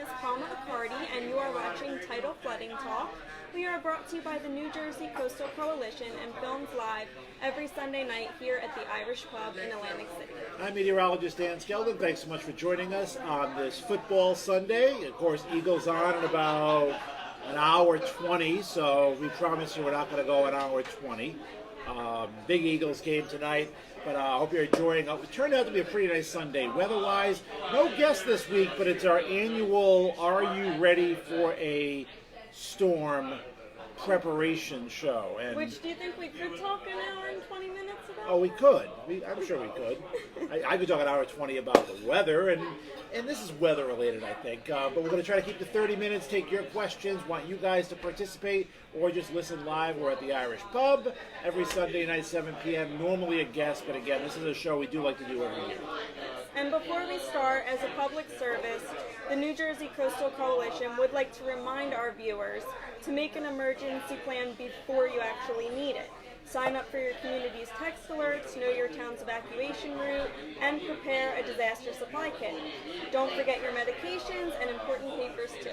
is Palma Accardi, and you are watching Tidal Flooding Talk. We are brought to you by the New Jersey Coastal Coalition and filmed live every Sunday night here at the Irish Pub in Atlantic City. I'm meteorologist Dan Skeldon. Thanks so much for joining us on this football Sunday. Of course, Eagles on in about an hour 20, so we promise you we're not going to go an hour 20. Big Eagles game tonight, but I hope you're enjoying it. It turned out to be a pretty nice Sunday. Weather-wise, no guest this week, but it's our annual Are You Ready for a Storm preparation show. And Which, do you think we could talk an hour and 20 minutes about? Oh, we could. I'm sure we could. I could talk an hour 20 about the weather, and this is weather-related, I think. But we're going to try to keep the 30 minutes, take your questions, want you guys to participate, or just listen live. We're at the Irish Pub every Sunday night, 7 p.m. Normally a guest, but again, this is a show we do like to do every year. And before we start, as a public service, the New Jersey Coastal Coalition would like to remind our viewers to make an emergency plan before you actually need it. Sign up for your community's text alerts, know your town's evacuation route, and prepare a disaster supply kit. Don't forget your medications and important papers too.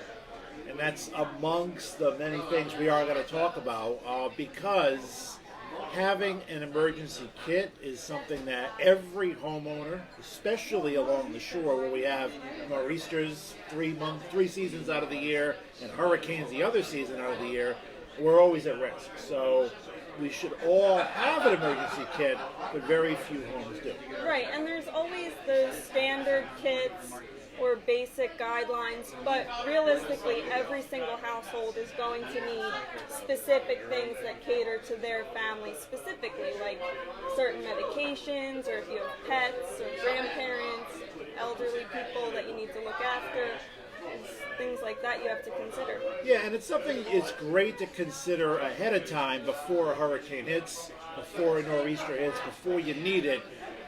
And that's amongst the many things we are going to talk about because having an emergency kit is something that every homeowner, especially along the shore where we have nor'easters 3 seasons out of the year and hurricanes the other season out of the year, we're always at risk. So we should all have an emergency kit, but very few homes do. Right, and there's always those standard kits or basic guidelines, but realistically every single household is going to need specific things that cater to their family specifically, like certain medications, or if you have pets or grandparents, elderly people that you need to look after, things like that you have to consider. Yeah, and it's something it's great to consider ahead of time before a hurricane hits, before a nor'easter hits, before you need it.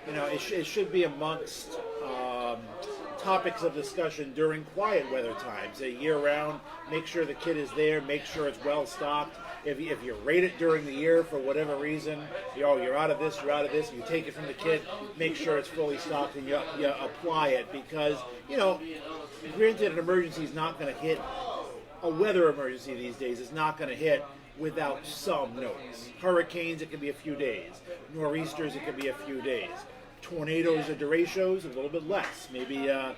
You know, it should be amongst topics of discussion during quiet weather times. Year-round, make sure the kit is there, make sure it's well-stocked. If you rate it during the year for whatever reason, you're out of this, you take it from the kit, make sure it's fully stocked and you apply it because, granted an emergency is not going to hit, a weather emergency these days is not going to hit without some notice. Hurricanes, it can be a few days. Nor'easters, it can be a few days. Tornadoes or derechos, a little bit less, maybe a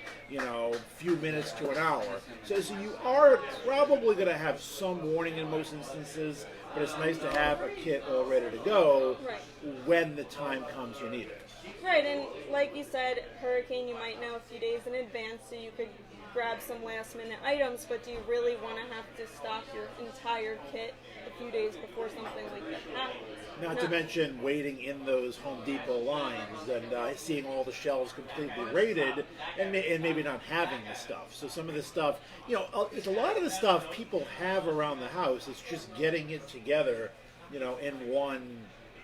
few minutes to an hour. So you are probably going to have some warning in most instances, but it's nice to have a kit all ready to go when the time comes you need it. Right, and like you said, hurricane you might know a few days in advance, so you could grab some last-minute items, but do you really want to have to stock your entire kit a few days before something like that happens? Not to mention waiting in those Home Depot lines and seeing all the shelves completely raided and maybe not having the stuff. So some of the stuff, it's a lot of the stuff people have around the house. It's just getting it together, in one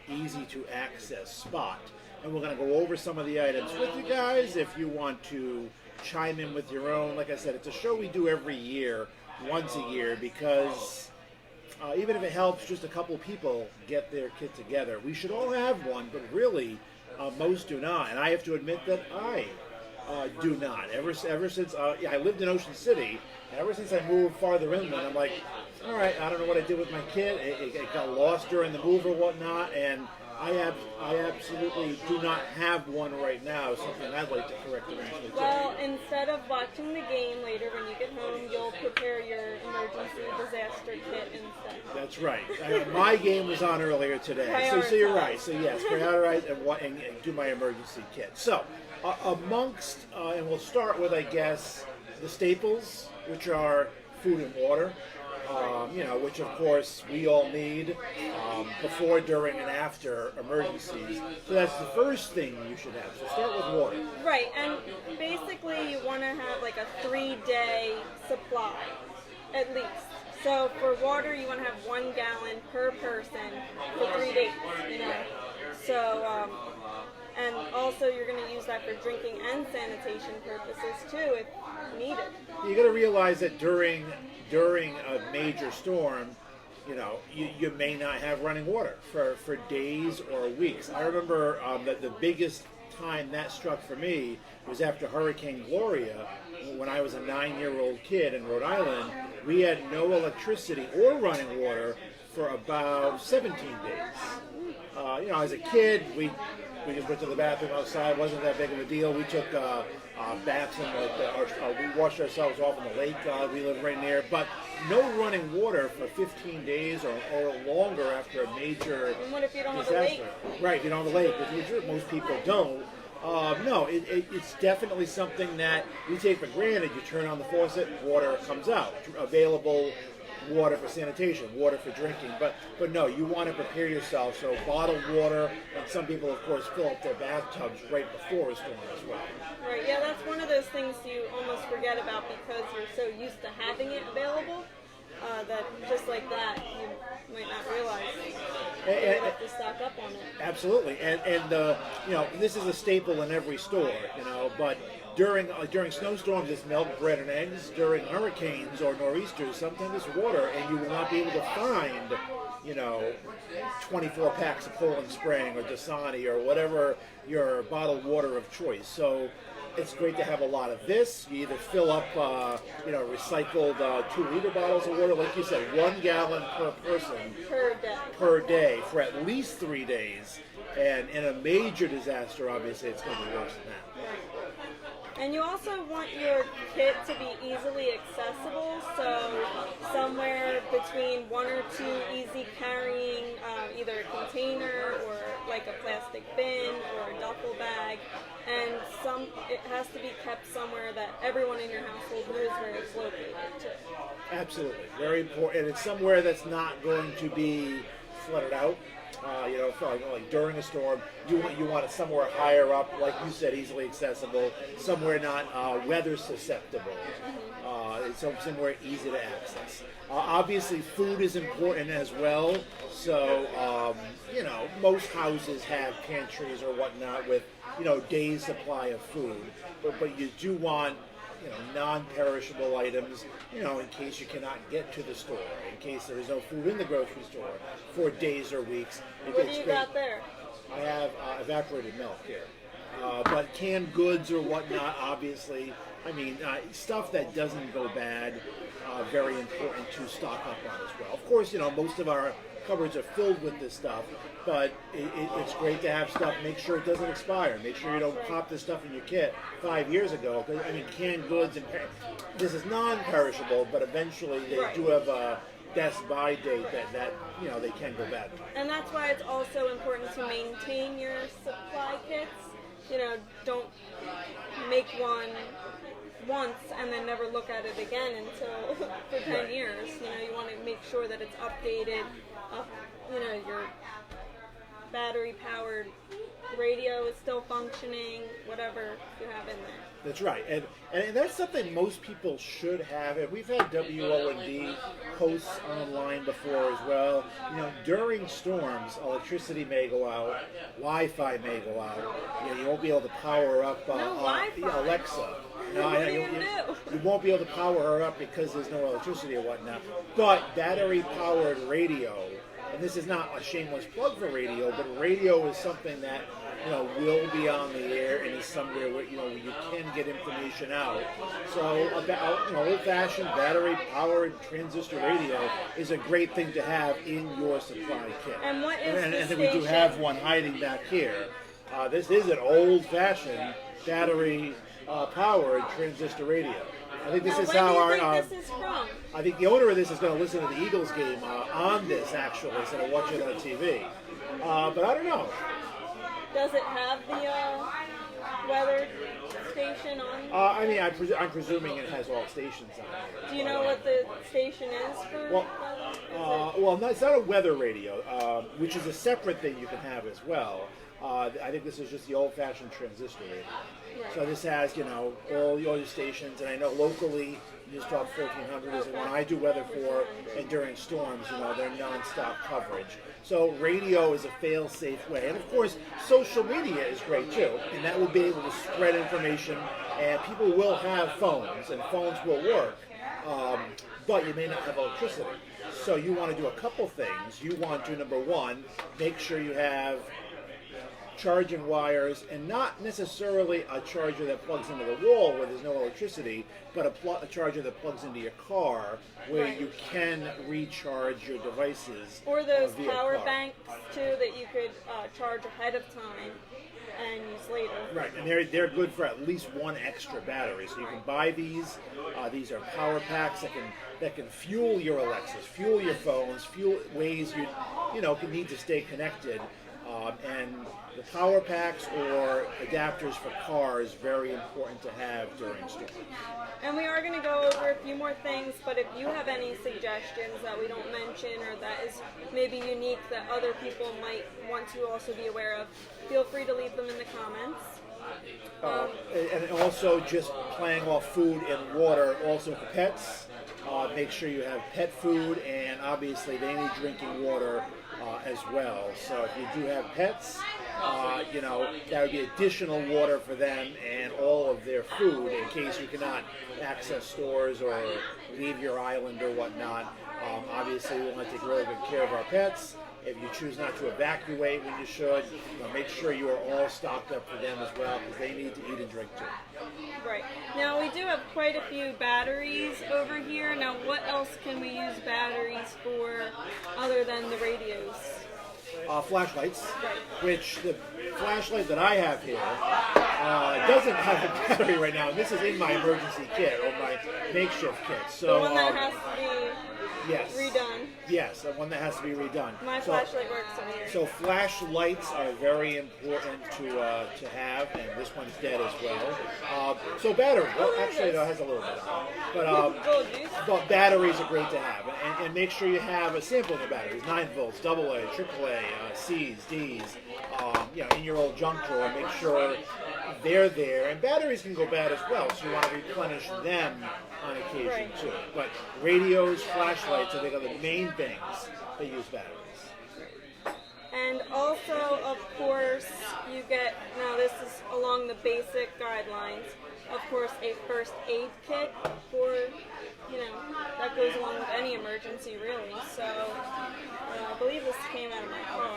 easy-to-access spot. And we're going to go over some of the items with you guys if you want to chime in with your own. Like I said, it's a show we do every year, once a year, because even if it helps just a couple people get their kit together, we should all have one, but really, most do not. And I have to admit that I do not. Ever since I lived in Ocean City, ever since I moved farther inland, I'm like, all right, I don't know what I did with my kit. It got lost during the move or whatnot, and I absolutely do not have one right now, something I'd like to correct eventually. Well, instead of watching the game later when you get home, you'll prepare your emergency disaster kit instead. That's right. My game was on earlier today. So you're right. So yes, prioritize and do my emergency kit. So amongst, and we'll start with, I guess, the staples, which are food and water. Which of course we all need before, during, and after emergencies. So that's the first thing you should have. So start with water. Right, and basically you want to have like a 3-day supply, at least. So for water, you want to have 1 gallon per person for 3 days, So, and also you're going to use that for drinking and sanitation purposes too, if needed. You got to realize that during a major storm, you may not have running water for days or weeks. I remember that the biggest time that struck for me was after Hurricane Gloria. When I was a 9-year-old kid in Rhode Island, we had no electricity or running water for about 17 days. As a kid, we just went to the bathroom outside. Wasn't that big of a deal. We took baths and we washed ourselves off in the lake. We lived right near, but no running water for 15 days or longer after a major And what if you don't disaster. have a lake? Right, if you don't have a lake, which most people don't. No, it's definitely something that we take for granted. You turn on the faucet, water comes out, available water for sanitation, water for drinking. But no, you want to prepare yourself. So bottled water, and some people, of course, fill up their bathtubs right before a storm as well. Right, yeah, that's one of those things you almost forget about because you're so used to having it available that just like that, you might not realize you have to stock up on it. Absolutely, and this is a staple in every store, but during snowstorms it's milk, bread, and eggs. During hurricanes or nor'easters, sometimes it's water, and you will not be able to find 24 packs of Poland Spring or Dasani or whatever your bottled water of choice. So it's great to have a lot of this. You either fill up recycled 2-liter bottles of water, like you said, 1 gallon per person per day for at least 3 days. And in a major disaster, obviously, it's going to be worse than that. And you also want your kit to be easily accessible, so somewhere between 1 or 2 easy carrying, either a container or like a plastic bin or a duffel bag, and it has to be kept somewhere that everyone in your household knows where it's located too. Absolutely, very important. And it's somewhere that's not going to be flooded out. Like during a storm, you want it somewhere higher up, like you said, easily accessible, somewhere not weather susceptible, somewhere easy to access. Obviously, food is important as well. So, most houses have pantries or whatnot with days supply of food, but you do want non-perishable items, in case you cannot get to the store, in case there is no food in the grocery store for days or weeks. What do you got there? I have evaporated milk here. But canned goods or whatnot, obviously, stuff that doesn't go bad, very important to stock up on as well. Of course, most of our cupboards are filled with this stuff, but it's great to have stuff. Make sure it doesn't expire. Make sure you don't pop this stuff in your kit 5 years ago. Because canned goods this is non-perishable, but eventually they do have a best buy date that they can go bad. And that's why it's also important to maintain your supply kits. Don't make one once and then never look at it again until for 10 years. You want to make sure that it's updated. Your battery-powered radio is still functioning, whatever you have in there. That's right, and that's something most people should have. And we've had WOND posts online before as well. During storms, electricity may go out, Wi-Fi may go out. You won't be able to power up Alexa. You won't be able to power her up because there's no electricity or whatnot. But battery-powered radio, and this is not a shameless plug for radio, but radio is something that will be on the air and is somewhere where you can get information out. So old-fashioned battery-powered transistor radio is a great thing to have in your supply kit. And what is and the then we do have one hiding back here. This is an old-fashioned battery-powered transistor radio. I think this is how our. This is from? I think the owner of this is going to listen to the Eagles game on this actually, instead of watching it on TV. But I don't know. Does it have the weather station on? I'm presuming it has all stations on it. Do you know what the station is for? It's not a weather radio, which is a separate thing you can have as well. I think this is just the old-fashioned transistor radio. Right. So this has, all your stations, and I know locally, News Talk 1400 is the one I do weather for, and during storms, they're non-stop coverage. So radio is a fail-safe way. And of course, social media is great too, and that will be able to spread information, and people will have phones, and phones will work, but you may not have electricity. So you want to do a couple things. You want to, number one, make sure you have charging wires, and not necessarily a charger that plugs into the wall where there's no electricity, but a charger that plugs into your car where Right. you can recharge your devices. Or those via power car. banks too that you could charge ahead of time and use later. Right, and they're good for at least one extra battery. So you can buy these. These are power packs that can fuel your Alexas, fuel your phones, fuel ways you need to stay connected. And the power packs or adapters for cars very important to have during storms. And we are going to go over a few more things, but if you have any suggestions that we don't mention or that is maybe unique that other people might want to also be aware of, feel free to leave them in the comments. And also just playing off food and water also for pets. Make sure you have pet food, and obviously they need drinking water as well. So if you do have pets, that would be additional water for them and all of their food in case you cannot access stores or leave your island or whatnot. Obviously, we want to take really good care of our pets. If you choose not to evacuate when you should, make sure you are all stocked up for them as well, because they need to eat and drink too. Right. Now we do have quite a few batteries over here. Now what else can we use batteries for other than the radios? Flashlights, Right. which the flashlight that I have here doesn't have a battery right now. And this is in my emergency kit or my makeshift kit. So The one that has to be yes, redone. yes, the one that has to be redone. My So- flashlight works over here. So flashlights are very important to have, and this one's dead as well. So battery, well, actually, no, it has a little bit on it. Little juice. But batteries are great to have, and make sure you have a sampling of batteries: 9 volts, AA, AAA, C's, D's. In your old junk drawer, make sure they're there. And batteries can go bad as well, so you want to replenish them on occasion Right. too. But radios, flashlights, I think are the main things that use batteries. And also, of course, you get, now this is along the basic guidelines, of course, a first aid kit for, that goes along with any emergency, really. So, I believe this came out of my car,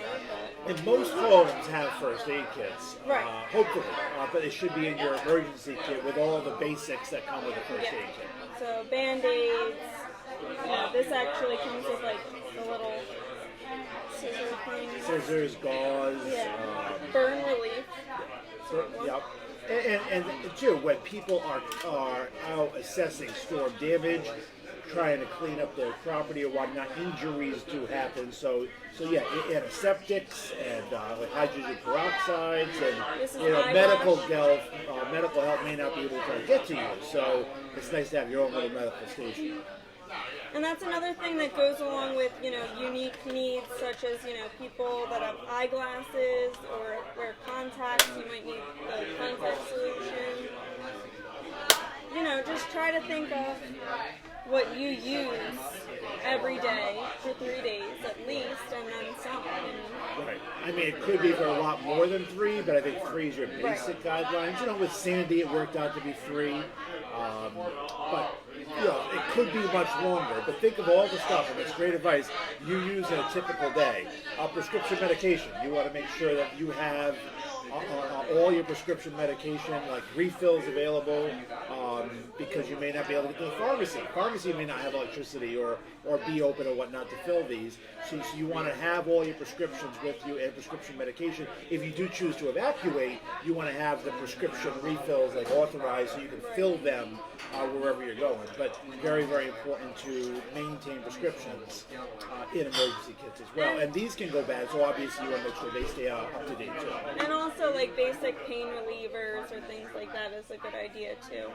but... And most homes have first aid kits, Right. Hopefully, but it should be in your emergency kit with all the basics that come with a first Yeah. aid kit. So, Band-Aids, this actually comes with, like, the little scissor things. Scissors, gauze, Yeah. Burn relief. yep. And too, when people are out assessing storm damage, trying to clean up their property or whatnot, injuries do happen. So yeah, antiseptics and like hydrogen peroxides This is and eye medical wash. medical help may not be able to get to you. So it's nice to have your own little medical station. And that's another thing that goes along with, unique needs, such as, people that have eyeglasses or wear contacts. You might need the contact solution. Just try to think of what you use every day for 3 days at least, and then some. Right. I mean, it could be for a lot more than 3, but I think 3 is your basic guidelines. With Sandy, it worked out to be 3. But it could be much longer. But think of all the stuff, and it's great advice you use in a typical day. Prescription medication. You want to make sure that you have all your prescription medication, like refills available, because you may not be able to get to the pharmacy. Pharmacy may not have electricity or be open or whatnot to fill these. So you want to have all your prescriptions with you and prescription medication. If you do choose to evacuate, you want to have the prescription refills like authorized so you can fill them wherever you're going. But very, very important to maintain prescriptions in emergency kits as well. And these can go bad, so obviously you want to make sure they stay up to date too. And also, like, basic pain relievers or things like that is a good idea, too.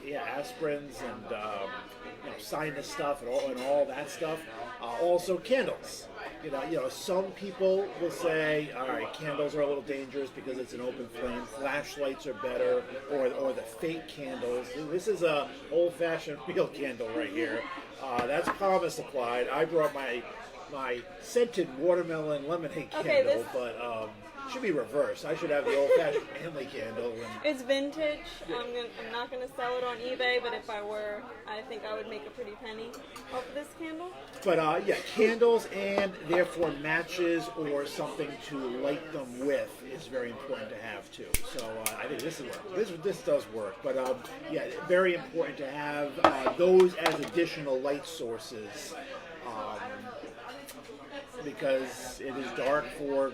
Aspirins and sinus stuff and all that stuff. Also candles. Some people will say, all right, candles are a little dangerous because it's an open flame. Flashlights are better, or the fake candles. This is a old-fashioned real candle right here. That's Palma supplied. I brought my scented watermelon lemonade candle, Okay, but should be reversed. I should have the old-fashioned family candle. It's vintage. I'm not going to sell it on eBay, but if I were, I think I would make a pretty penny off of this candle. But yeah, candles and therefore matches or something to light them with is very important to have too. So I think this does work. But yeah, very important to have those as additional light sources. Because it is dark for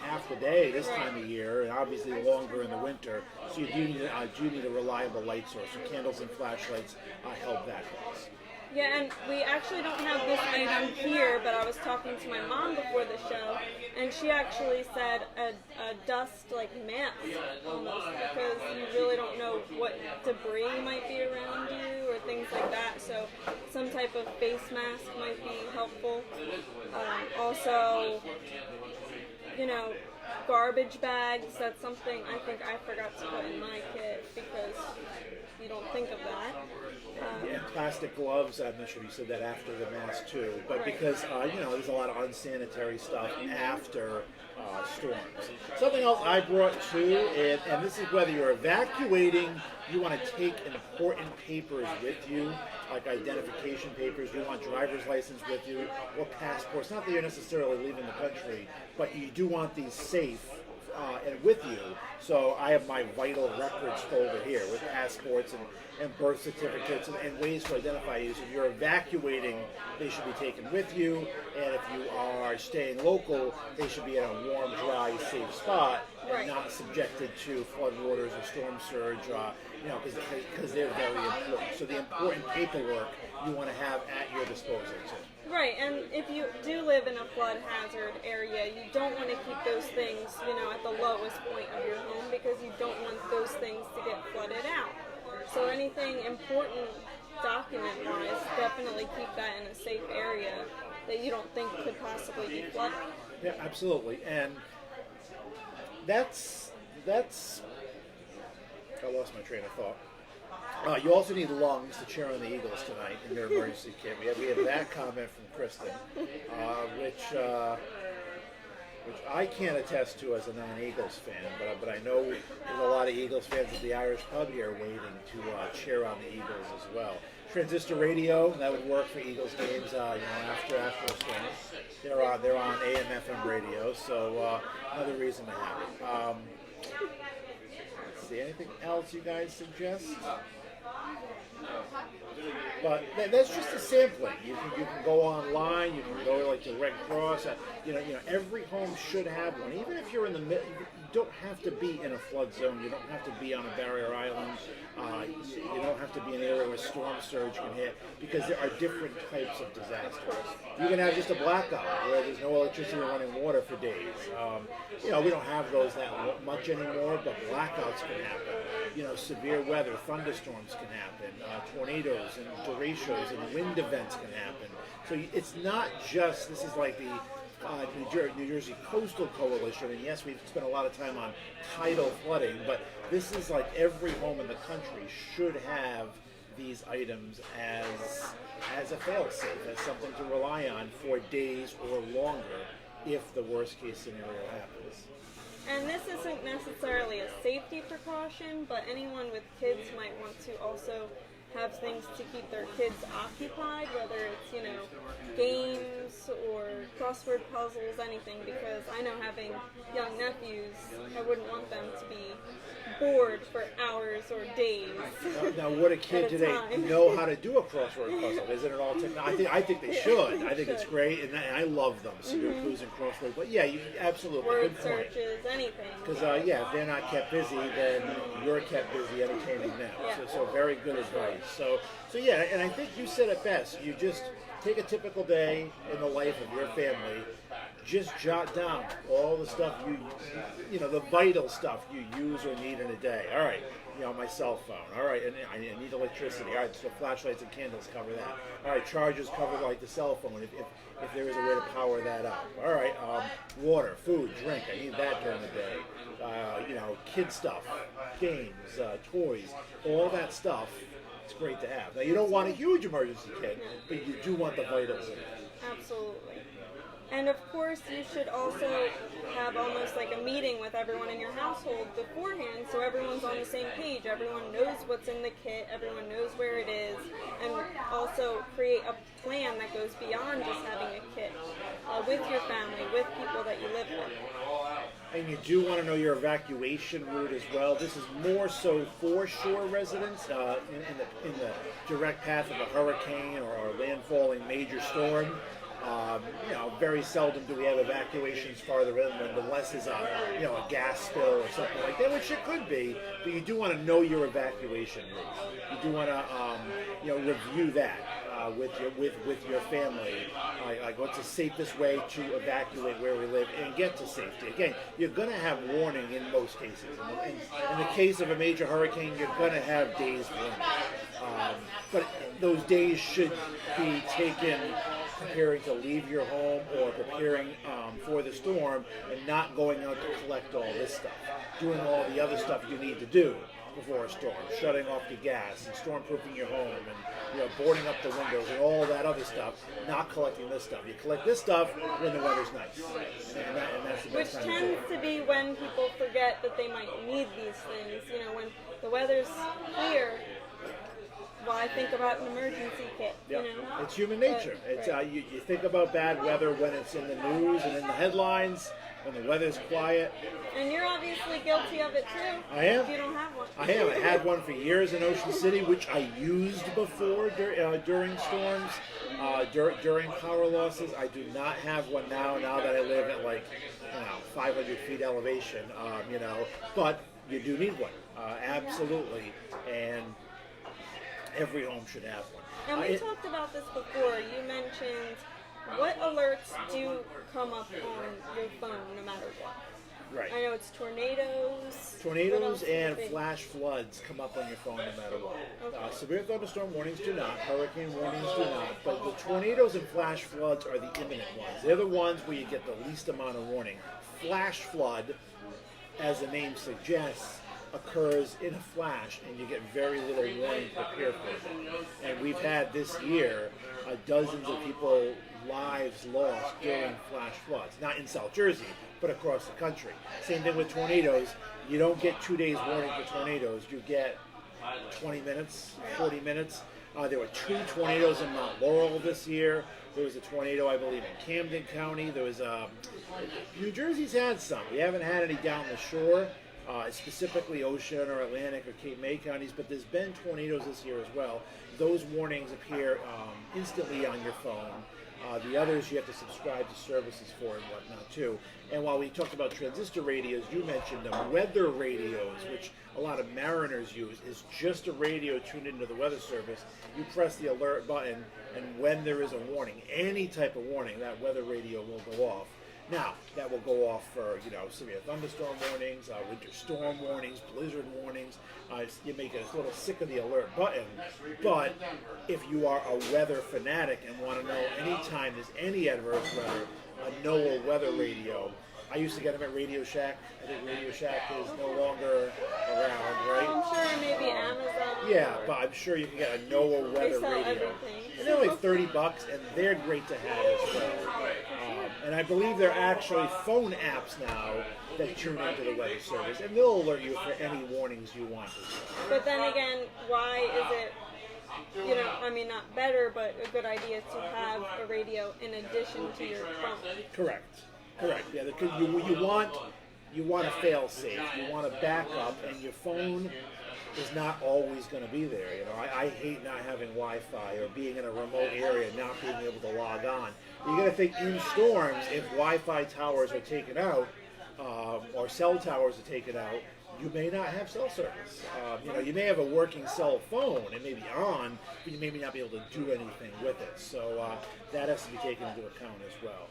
half the day this time of year, and obviously longer in the winter. So you do need a reliable light source. So candles and flashlights help that cause. Yeah, and we actually don't have this item here, but I was talking to my mom before the show, and she actually said a dust like mask almost, because you really don't know what debris might be around you or things like that. So some type of face mask might be helpful. Also, garbage bags. That's something I think I forgot to put in my kit because you don't think of that. And plastic gloves, I'm not sure you said that after the mask too, but right. Because, there's a lot of unsanitary stuff after storms. Something else I brought too, and this is whether you're evacuating, you want to take important papers with you, like identification papers, you want driver's license with you, or passports. Not that you're necessarily leaving the country, but you do want these safe and with you. So I have my vital records folder here with passports and birth certificates and ways to identify you. So if you're evacuating, they should be taken with you. And if you are staying local, they should be in a warm, dry, safe spot and right. not subjected to floodwaters or storm surge, because they're very important. So the important paperwork you want to have at your disposal too. Right, and if you do live in a flood hazard area, you don't want to keep those things, at the lowest point of your home because you don't want those things to get flooded out. So anything important document-wise, definitely keep that in a safe area that you don't think could possibly be flooded. Yeah, absolutely. And that's I lost my train of thought. You also need lungs to cheer on the Eagles tonight in their emergency kit. We have that comment from Kristen, which I can't attest to as a non-Eagles fan, but I know there's a lot of Eagles fans at the Irish pub here waiting to cheer on the Eagles as well. Transistor radio, that would work for Eagles games. After the storm, they're on AM/FM radio, so another reason to have it. Let's see, anything else you guys suggest? But that's just a sampling. You can go online. You can go to the Red Cross. Every home should have one. Even if you're in the middle, you don't have to be in a flood zone. You don't have to be on a barrier island. You don't have to be in an area where storm surge can hit, because there are different types of disasters. You can have just a blackout where there's no electricity or running water for days. We don't have those that much anymore, but blackouts can happen. Severe weather, thunderstorms can happen, tornadoes and derechos and wind events can happen. So it's not just, this is like the New Jersey Coastal Coalition, and yes, we've spent a lot of time on tidal flooding, but this is like every home in the country should have these items as a fail-safe, as something to rely on for days or longer if the worst-case scenario happens. And this isn't necessarily a safety precaution, but anyone with kids might want to also have things to keep their kids occupied, whether it's, games or crossword puzzles, anything, because I know having young nephews, I wouldn't want them to be bored for hours or days. Now would a kid today know how to do a crossword puzzle? Isn't it all technology? I think they should. I think it's great, and I love them, Sudokus and crossword. But yeah, you absolutely. Word searches, anything. Because if they're not kept busy, then you're kept busy entertaining them. Yeah. So very good advice. So yeah, and I think you said it best. You just take a typical day in the life of your family. Just jot down all the stuff the vital stuff you use or need in a day. All right, my cell phone. All right, and I need electricity. All right, so flashlights and candles cover that. All right, chargers cover like the cell phone if there is a way to power that up. All right, water, food, drink. I need that during the day. Kid stuff, games, toys, all that stuff. It's great to have. Now you don't want a huge emergency kit, but you do want the vitals in it. Absolutely. And of course, you should also have almost like a meeting with everyone in your household beforehand, so everyone's on the same page. Everyone knows what's in the kit, everyone knows where it is, and also create a plan that goes beyond just having a kit with your family, with people that you live with. And you do want to know your evacuation route as well. This is more so for shore residents in the direct path of a hurricane or a landfalling major storm. Very seldom do we have evacuations farther inland unless there's a gas spill or something like that, which it could be. But you do want to know your evacuation route. You do want to review that with your family. Like what's the safest way to evacuate where we live and get to safety. Again, you're going to have warning in most cases. In the case of a major hurricane, you're going to have days warning. But those days should be taken preparing to leave your home or preparing for the storm and not going out to collect all this stuff. Doing all the other stuff you need to do before a storm, shutting off the gas and stormproofing your home and boarding up the windows and all that other stuff, not collecting this stuff. You collect this stuff when the weather's nice. And that's the best Which time to do tends it. to be when people forget that they might need these things. When the weather's clear, why think about an emergency kit? Yep. It's human nature. It's you think about bad weather when it's in the news and in the headlines, when the weather's quiet. And you're obviously guilty of it too. I am. If you don't have one. I am. I had one for years in Ocean City, which I used before during storms, during power losses. I do not have one now that I live at 500 feet elevation, but you do need one. Absolutely. And every home should have one. And we talked about this before. You mentioned what alerts do come up on your phone no matter what. Right. I know it's tornadoes. Tornadoes and flash floods come up on your phone no matter what. Okay. Severe thunderstorm warnings do not. Hurricane warnings do not. But the tornadoes and flash floods are the imminent ones. They're the ones where you get the least amount of warning. Flash flood, as the name suggests, occurs in a flash, and you get very little warning to prepare for it. And we've had this year dozens of people lives lost during flash floods. Not in South Jersey, but across the country. Same thing with tornadoes. You don't get 2 days warning for tornadoes. You get 20 minutes, 40 minutes. There were 2 tornadoes in Mount Laurel this year. There was a tornado, I believe, in Camden County. There was New Jersey's had some. We haven't had any down the shore. Specifically Ocean or Atlantic or Cape May counties, but there's been tornadoes this year as well. Those warnings appear instantly on your phone. The others you have to subscribe to services for and whatnot too. And while we talked about transistor radios, you mentioned them. Weather radios, which a lot of mariners use, is just a radio tuned into the weather service. You press the alert button, and when there is a warning, any type of warning, that weather radio will go off. Now, that will go off for, severe thunderstorm warnings, winter storm warnings, blizzard warnings. You make it a little sick of the alert button. But if you are a weather fanatic and want to know anytime there's any adverse weather, a NOAA weather radio. I used to get them at Radio Shack. I think Radio Shack is no longer around, right? I'm sure maybe Amazon. Yeah, but I'm sure you can get a NOAA weather They sell radio. everything. And they're only $30, and they're great to have as well. And I believe they're actually phone apps now that tune into the weather service, and they'll alert you for any warnings you want. But then again, why is it, not better, but a good idea to have a radio in addition to your phone? Correct. Yeah, because you want to fail safe. You want to back up, and your phone is not always going to be there. I hate not having Wi-Fi or being in a remote area and not being able to log on. You got to think in storms, if Wi-Fi towers are taken out or cell towers are taken out, you may not have cell service. You may have a working cell phone, it may be on, but you may not be able to do anything with it. So that has to be taken into account as well.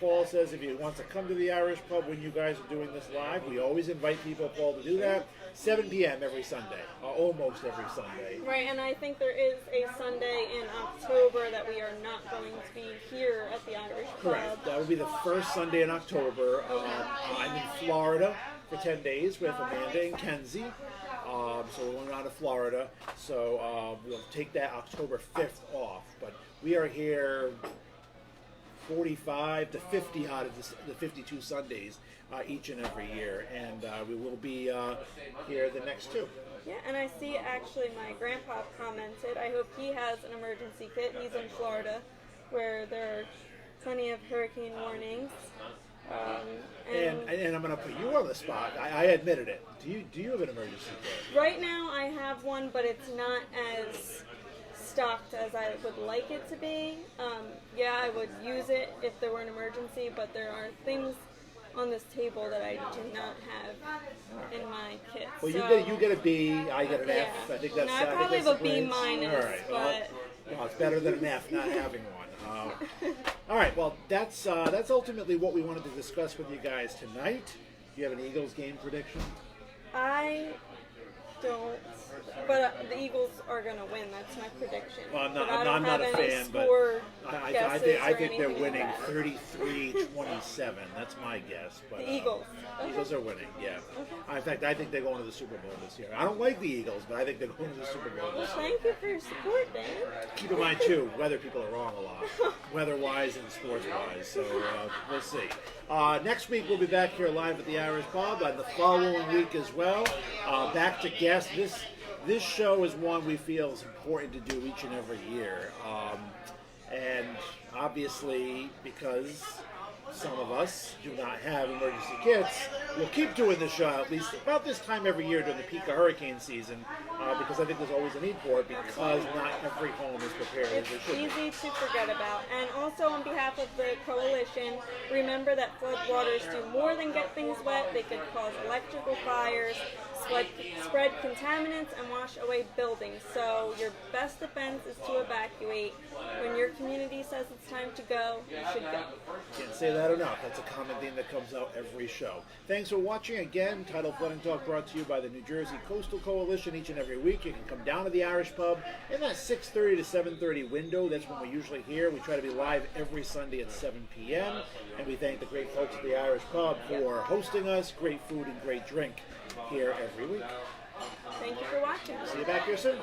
Paul says if he wants to come to the Irish pub when you guys are doing this live, we always invite people, Paul, to do that. 7 p.m. every Sunday, almost every Sunday. Right, and I think there is a Sunday in October that we are not going to be here at the Irish pub. Correct. That will be the first Sunday in October. I'm in Florida for 10 days with Amanda and Kenzie. So we're going out to Florida. So we'll take that October 5th off. But we are here 45 to 50 out of the 52 Sundays each and every year, and we will be here the next two. Yeah, and I see actually my grandpa commented, I hope he has an emergency kit. He's in Florida, where there are plenty of hurricane warnings. And I'm going to put you on the spot. I admitted it. Do you have an emergency kit? Right now I have one, but it's not as stocked as I would like it to be. Yeah, I would use it if there were an emergency, but there are things on this table that I do not have in my kit. Well, so, you get a B, I get an F. Yeah. I think that's. No, I probably have a B minus. All right. Well, it's better than an F not having one. All right. Well, that's ultimately what we wanted to discuss with you guys tonight. Do you have an Eagles game prediction? I don't, but the Eagles are going to win. That's my prediction. Well, I'm not a fan, but I think they're winning 33-27. That's my guess. But the Eagles. Eagles are winning, yeah. Okay. In fact, I think they're going to the Super Bowl this year. I don't like the Eagles, but I think they're going to the Super Bowl Well, this year. thank you for your support, Dan. Keep in mind, too, weather people are wrong a lot. Weather-wise and sports-wise, so we'll see. Next week, we'll be back here live at the Irish Pub, and the following week as well. Back to guests. This show is one we feel is important to do each and every year. And obviously, because some of us do not have emergency kits, we'll keep doing the show at least about this time every year during the peak of hurricane season, because I think there's always a need for it, because not every home is prepared as It's they should be. easy to forget about. And also on behalf of the coalition, remember that floodwaters do more than get things wet. They could cause electrical fires, spread contaminants, and wash away buildings. So your best defense is to evacuate. When your community says it's time to go, you should go. Can't say that enough. That's a common theme that comes out every show. Thanks for watching. Again, Tidal Flooding Talk brought to you by the New Jersey Coastal Coalition each and every week. You can come down to the Irish Pub in that 6:30 to 7:30 window. That's when we're usually here. We try to be live every Sunday at 7 p.m. And we thank the great folks at the Irish Pub for hosting us. Great food and great drink here every week. Thank you for watching. See you back here soon.